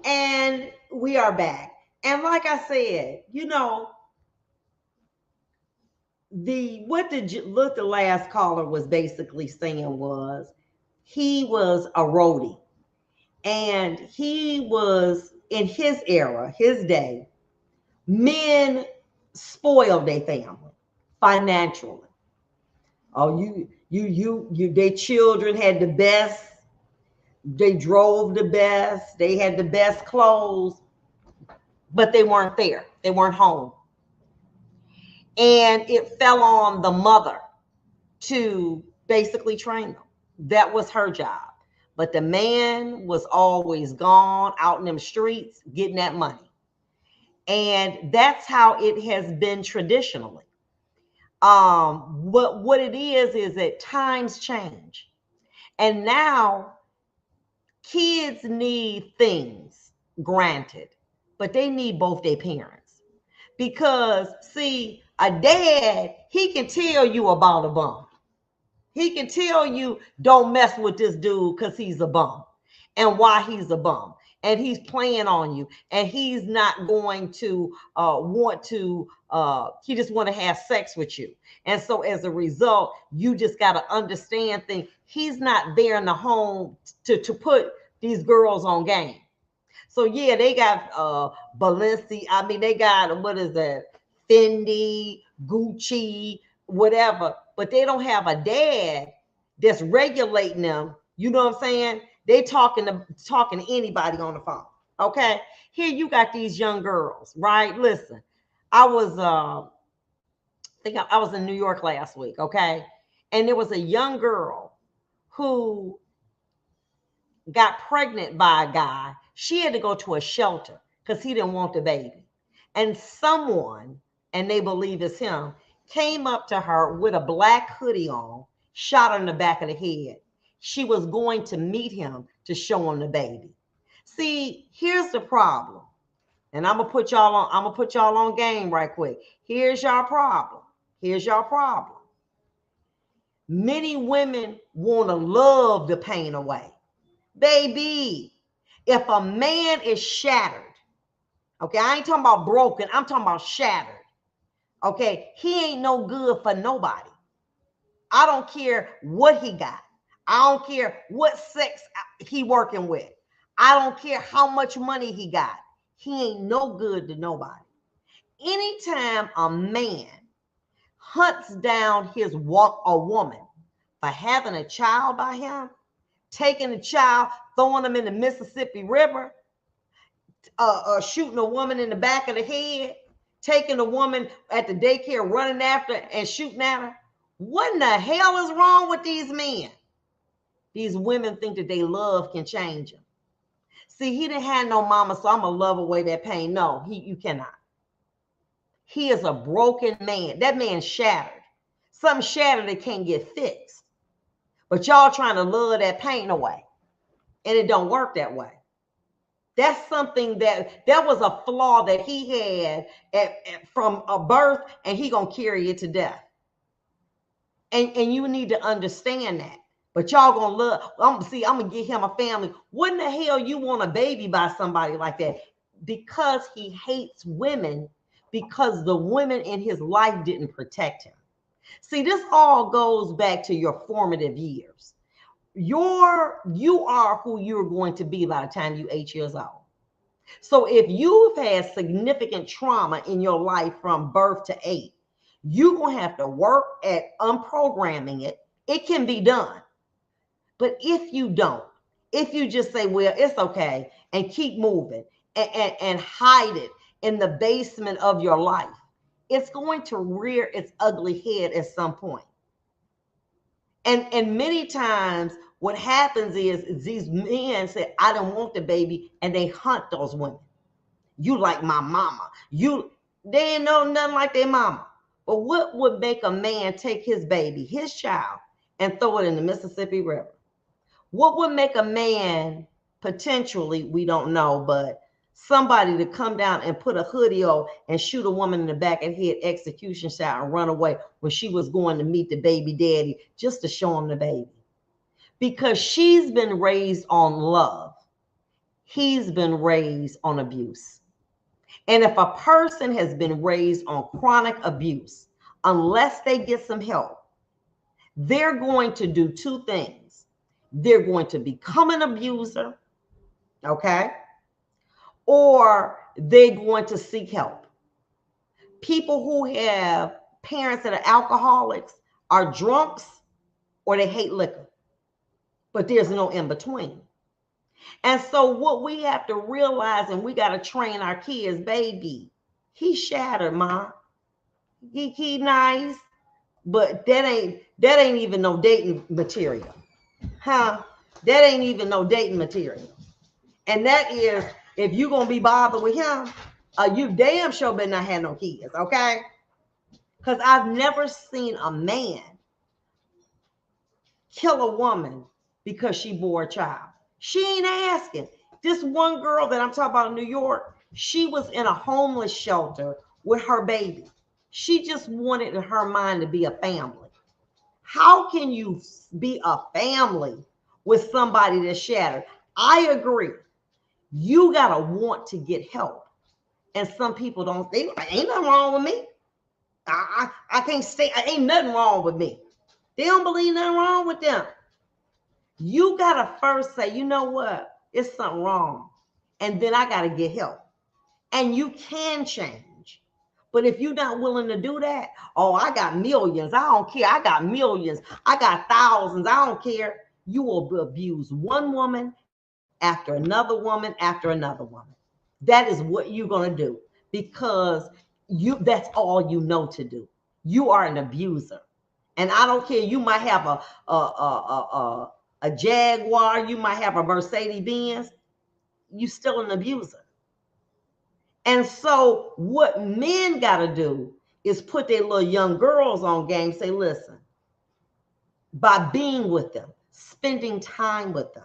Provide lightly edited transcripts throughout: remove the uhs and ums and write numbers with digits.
And we are back. And like I said, what the last caller was basically saying was he was a roadie, and he was in his era, his day, men spoiled their family financially. Oh, their children had the best, they drove the best, they had the best clothes, but they weren't there. They weren't home. And it fell on the mother to basically train them. That was her job. But the man was always gone out in them streets getting that money. And that's how it has been traditionally. What it is that times change. And now kids need things, granted, but they need both their parents. Because, see, a dad, he can tell you about a bum. He can tell you don't mess with this dude because he's a bum and why he's a bum. And he's playing on you, and he's not going to he just want to have sex with you. And so as a result, you just got to understand things. He's not there in the home to put these girls on game. So yeah, they got Balenci. I mean, they got, what is that? Fendi, Gucci, whatever. But they don't have a dad that's regulating them. You know what I'm saying? They talking to anybody on the phone. Okay. Here you got these young girls, right? Listen, I was I was in New York last week, okay? And there was a young girl who got pregnant by a guy. She had to go to a shelter because he didn't want the baby. And someone, and they believe it's him, came up to her with a black hoodie on, shot her in the back of the head. She was going to meet him to show him the baby. See, here's the problem. And I'm gonna put y'all on game right quick. Here's your problem. Here's your problem. Many women want to love the pain away. Baby, if a man is shattered, okay, I ain't talking about broken, I'm talking about shattered. Okay, he ain't no good for nobody. I don't care what he got. I don't care what sex he working with. I don't care how much money he got. He ain't no good to nobody. Anytime a man hunts down a woman for having a child by him, taking a child, throwing them in the Mississippi River, shooting a woman in the back of the head, taking a woman at the daycare, running after and shooting at her. What in the hell is wrong with these men? These women think that they love can change them. See, he didn't have no mama, so I'm going to love away that pain. No, you cannot. He is a broken man. That man's shattered. Something shattered that can't get fixed. But y'all trying to love that pain away. And it don't work that way. That's something that was a flaw that he had from a birth, and he going to carry it to death. And you need to understand that. But y'all going to love, I'm going to get him a family. What in the hell you want a baby by somebody like that? Because he hates women, because the women in his life didn't protect him. See, this all goes back to your formative years. You are who you're going to be by the time you're 8 years old. So if you've had significant trauma in your life from birth to 8, you're going to have to work at unprogramming it. It can be done. But if you don't, if you just say, well, it's okay, and keep moving and hide it in the basement of your life, it's going to rear its ugly head at some point. And many times what happens is these men say, I don't want the baby, and they hunt those women. You like my mama. They ain't know nothing like their mama. But what would make a man take his baby, his child, and throw it in the Mississippi River? What would make a man, potentially, we don't know, but somebody to come down and put a hoodie on and shoot a woman in the back and head, execution shot, and run away when she was going to meet the baby daddy just to show him the baby? Because she's been raised on love. he's been raised on abuse. And if a person has been raised on chronic abuse, unless they get some help, they're going to do two things. They're going to become an abuser, okay? Or they're going to seek help. People who have parents that are alcoholics are drunks or they hate liquor, but there's no in between. And so what we have to realize, and we got to train our kids, baby, he's shattered, Mom. He nice, but that ain't even no dating material. Huh? That ain't even no dating material. And that is, if you're going to be bothered with him, you damn sure better not have no kids, okay? Because I've never seen a man kill a woman because she bore a child. She ain't asking. This one girl that I'm talking about in New York, she was in a homeless shelter with her baby. She just wanted in her mind to be a family. How can you be a family with somebody that's shattered? I agree. You got to want to get help. And some people don't. They ain't nothing wrong with me. I can't say ain't nothing wrong with me. They don't believe nothing wrong with them. You got to first say, you know what? It's something wrong. And then I got to get help. And you can change. But if you're not willing to do that, oh, I got millions. I don't care. I got millions. I got thousands. I don't care. You will abuse one woman after another woman after another woman. That is what you're going to do because that's all you know to do. You are an abuser. And I don't care. You might have a Jaguar. You might have a Mercedes Benz. You still an abuser. And so what men got to do is put their little young girls on game. Say, listen, by being with them, spending time with them,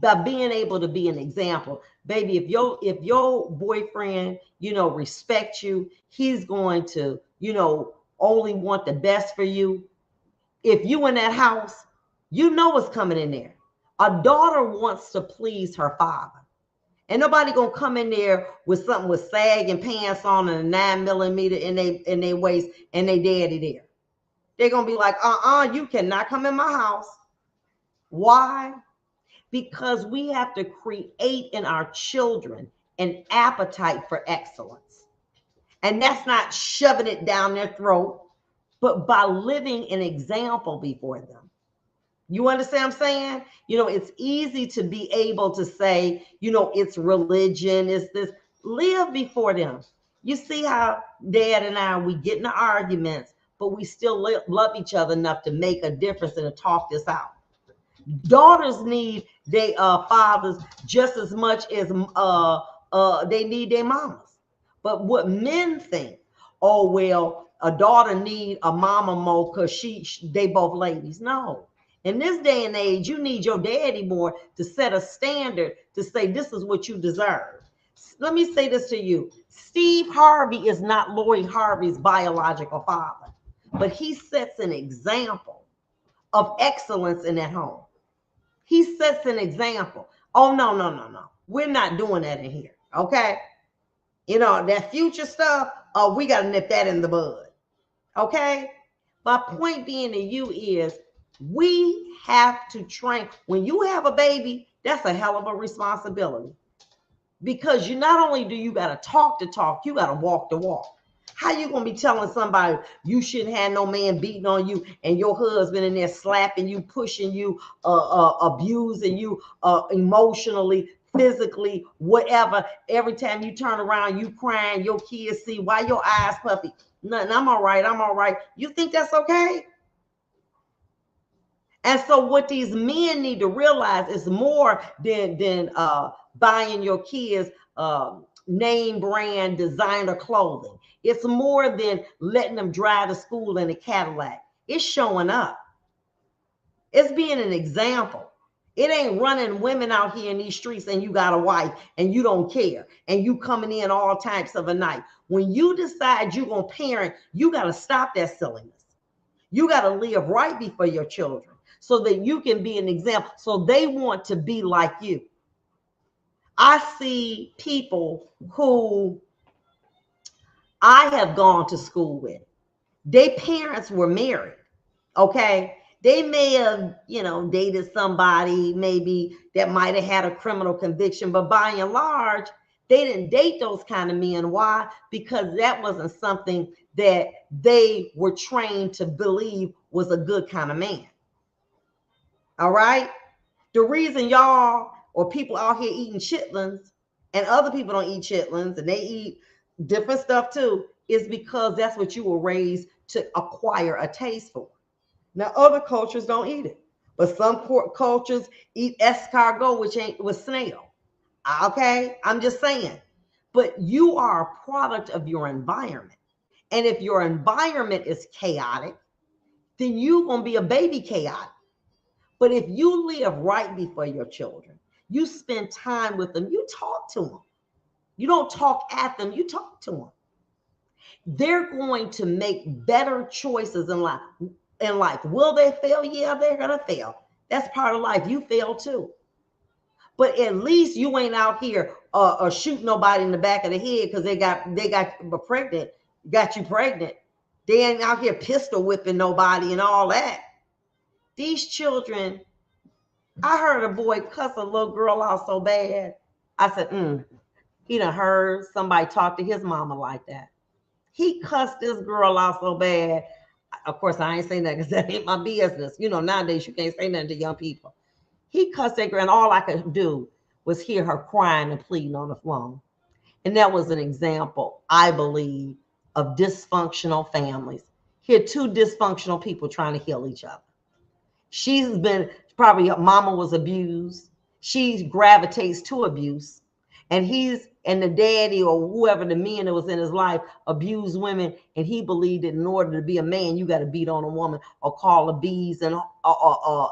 by being able to be an example, baby, if your boyfriend, respect you, he's going to, only want the best for you. If you in that house, you know what's coming in there. A daughter wants to please her father. And nobody gonna come in there with something with sagging pants on and a 9mm in they waist and they daddy there. They're gonna be like, you cannot come in my house. Why? Because we have to create in our children an appetite for excellence. And that's not shoving it down their throat, but by living an example before them. You understand what I'm saying? It's easy to be able to say, it's religion, it's this. Live before them. You see how Dad and I, we get into arguments, but we still love each other enough to make a difference and to talk this out. Daughters need their fathers just as much as they need their mamas. But what men think, oh, well, a daughter need a mama more because they both ladies. No. In this day and age, you need your daddy more to set a standard to say this is what you deserve. Let me say this to you. Steve Harvey is not Lori Harvey's biological father, but he sets an example of excellence in that home. He sets an example. Oh, no. We're not doing that in here, okay? That future stuff, we got to nip that in the bud, okay? My point being to you is, we have to train. When you have a baby, that's a hell of a responsibility because not only do you got to talk the talk, you got to walk the walk. How you going to be telling somebody you shouldn't have no man beating on you and your husband in there slapping you, pushing you, abusing you emotionally, physically, whatever. Every time you turn around, you crying, your kids see, why your eyes puffy? Nothing, I'm all right. You think that's okay? And so what these men need to realize is more than buying your kids name brand designer clothing. It's more than letting them drive to school in a Cadillac. It's showing up. It's being an example. It ain't running women out here in these streets and you got a wife and you don't care and you coming in all types of a night. When you decide you're going to parent, you got to stop that silliness. You got to live right before your children so that you can be an example. So they want to be like you. I see people who I have gone to school with. Their parents were married. Okay. They may have, dated somebody maybe that might have had a criminal conviction, but by and large, they didn't date those kind of men. Why? Because that wasn't something that they were trained to believe was a good kind of man. All right. The reason y'all or people out here eating chitlins and other people don't eat chitlins and they eat different stuff too is because that's what you were raised to acquire a taste for. Now, other cultures don't eat it, but some cultures eat escargot, which ain't with snail. Okay, I'm just saying. But you are a product of your environment, and if your environment is chaotic, then you're gonna be a baby chaotic. But if you live right before your children, you spend time with them, you talk to them. You don't talk at them, you talk to them. They're going to make better choices in life. Will they fail? Yeah, they're gonna fail. That's part of life. You fail too. But at least you ain't out here shoot nobody in the back of the head because they got pregnant, got you pregnant. They ain't out here pistol whipping nobody and all that. These children, I heard a boy cuss a little girl out so bad. I said, he done heard somebody talk to his mama like that. He cussed this girl out so bad. Of course, I ain't saying that because that ain't my business. Nowadays you can't say nothing to young people. He cussed that girl, and all I could do was hear her crying and pleading on the phone. And that was an example, I believe, of dysfunctional families. Here, two dysfunctional people trying to heal each other. She's been probably her mama was abused. She gravitates to abuse. And the daddy or whoever the men that was in his life abused women. And he believed that in order to be a man, you got to beat on a woman or call her B's and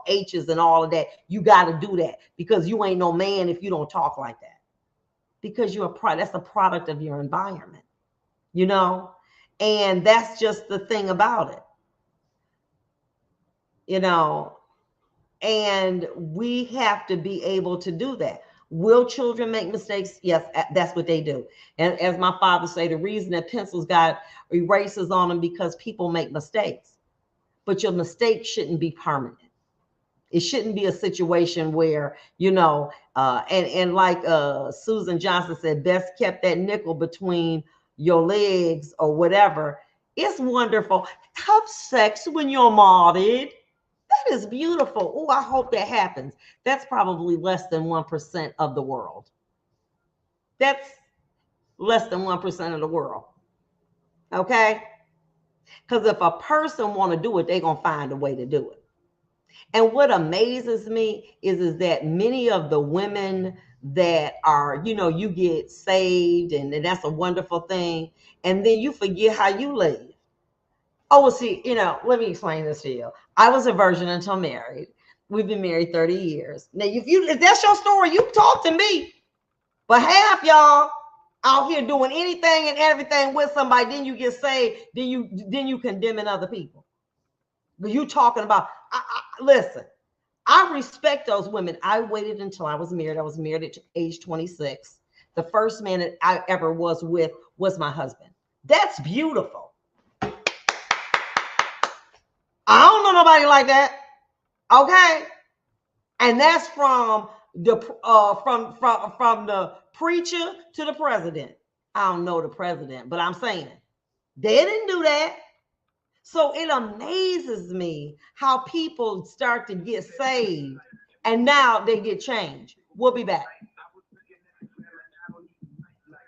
H's and all of that. You got to do that because you ain't no man if you don't talk like that. Because that's a product of your environment, and that's just the thing about it, and we have to be able to do that. Will children make mistakes? Yes, that's what they do. And as my father say, the reason that pencils got erasers on them because people make mistakes. But your mistake shouldn't be permanent. It shouldn't be a situation where, and like Susan Johnson said, best kept that nickel between your legs or whatever. It's wonderful. Have sex when you're modded. That is beautiful. Oh, I hope that happens. That's probably less than 1% of the world. That's less than 1% of the world. Okay? Because if a person want to do it, they're going to find a way to do it. And what amazes me is that many of the women that are, you get saved and that's a wonderful thing. And then you forget how you live. Oh, well, see, let me explain this to you. I was a virgin until married. We've been married 30 years. Now, if that's your story, you talk to me. But half y'all out here doing anything and everything with somebody, then you get saved, then you condemning other people. But you talking about, listen, I respect those women. I waited until I was married. I was married at age 26. The first man that I ever was with was my husband. That's beautiful. I don't know nobody like that. Okay. And that's from the from the preacher to the president. I don't know the president, but I'm saying they didn't do that. So it amazes me how people start to get saved and now they get changed. We'll be back.